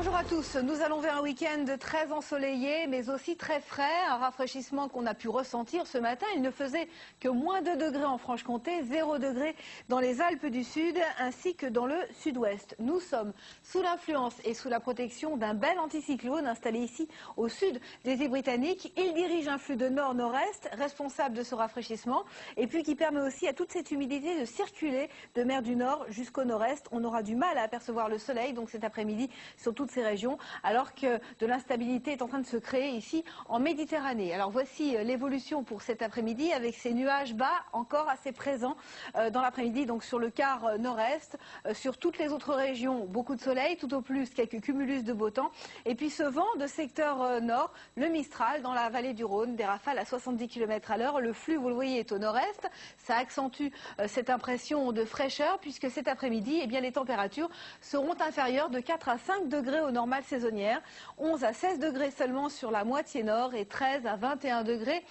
Bonjour à tous, nous allons vers un week-end très ensoleillé mais aussi très frais, un rafraîchissement qu'on a pu ressentir ce matin. Il ne faisait que moins 2 degrés en Franche-Comté, 0 degré dans les Alpes du Sud ainsi que dans le sud-ouest. Nous sommes sous l'influence et sous la protection d'un bel anticyclone installé ici au sud des îles Britanniques. Il dirige un flux de nord-nord-est responsable de ce rafraîchissement et puis qui permet aussi à toute cette humidité de circuler de mer du Nord jusqu'au nord-est. On aura du mal à apercevoir le soleil donc cet après-midi sur toutes ces régions, alors que de l'instabilité est en train de se créer ici en Méditerranée. Alors voici l'évolution pour cet après-midi avec ces nuages bas encore assez présents dans l'après-midi, donc sur le quart nord-est, sur toutes les autres régions, beaucoup de soleil, tout au plus quelques cumulus de beau temps. Et puis ce vent de secteur nord, le Mistral dans la vallée du Rhône, des rafales à 70 km à l'heure. Le flux, vous le voyez, est au nord-est. Ça accentue cette impression de fraîcheur puisque cet après-midi, eh bien, les températures seront inférieures de 4 à 5 degrés aux normales saisonnières, 11 à 16 degrés seulement sur la moitié nord et 13 à 21 degrés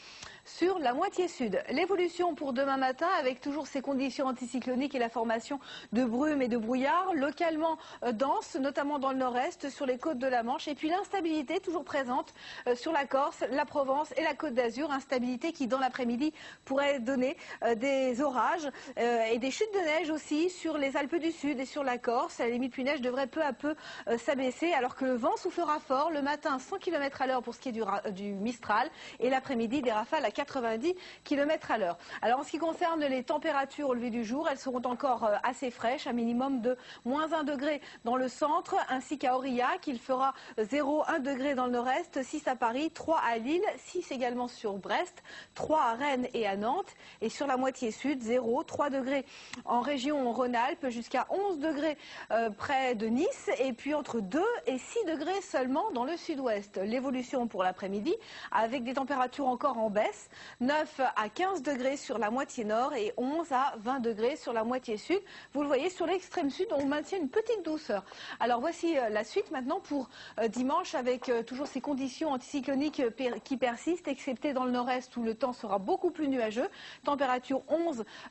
sur la moitié sud. L'évolution pour demain matin avec toujours ces conditions anticycloniques et la formation de brumes et de brouillards localement denses, notamment dans le nord-est, sur les côtes de la Manche. Et puis l'instabilité toujours présente sur la Corse, la Provence et la Côte d'Azur. Instabilité qui dans l'après-midi pourrait donner des orages et des chutes de neige aussi sur les Alpes du Sud et sur la Corse. À la limite, puis neige devrait peu à peu s'abaisser alors que le vent soufflera fort. Le matin, 100 km à l'heure pour ce qui est du Mistral et l'après-midi, des rafales à 90 km à l'heure. Alors en ce qui concerne les températures au lever du jour, elles seront encore assez fraîches, un minimum de moins 1 degré dans le centre ainsi qu'à Aurillac. Il fera 0,1 degré dans le nord-est, 6 à Paris, 3 à Lille, 6 également sur Brest, 3 à Rennes et à Nantes. Et sur la moitié sud, 0, 3 degrés en région Rhône-Alpes jusqu'à 11 degrés près de Nice et puis entre 2 et 6 degrés seulement dans le sud-ouest. L'évolution pour l'après-midi avec des températures encore en baisse, 9 à 15 degrés sur la moitié nord et 11 à 20 degrés sur la moitié sud. Vous le voyez, sur l'extrême sud, on maintient une petite douceur. Alors voici la suite maintenant pour dimanche avec toujours ces conditions anticycloniques qui persistent, excepté dans le nord-est où le temps sera beaucoup plus nuageux. Température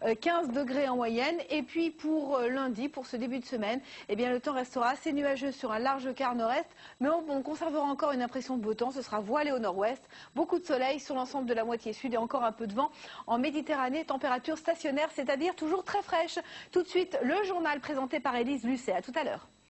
11-15 degrés en moyenne. Et puis pour lundi, pour ce début de semaine, eh bien, le temps restera assez nuageux sur un large quart nord-est, mais on conservera encore une impression de beau temps. Ce sera voilé au nord-ouest, beaucoup de soleil sur l'ensemble de la moitié sud et encore un peu de vent en Méditerranée. Température stationnaire, c'est-à-dire toujours très fraîche. Tout de suite, le journal présenté par Élise Lucet. À tout à l'heure.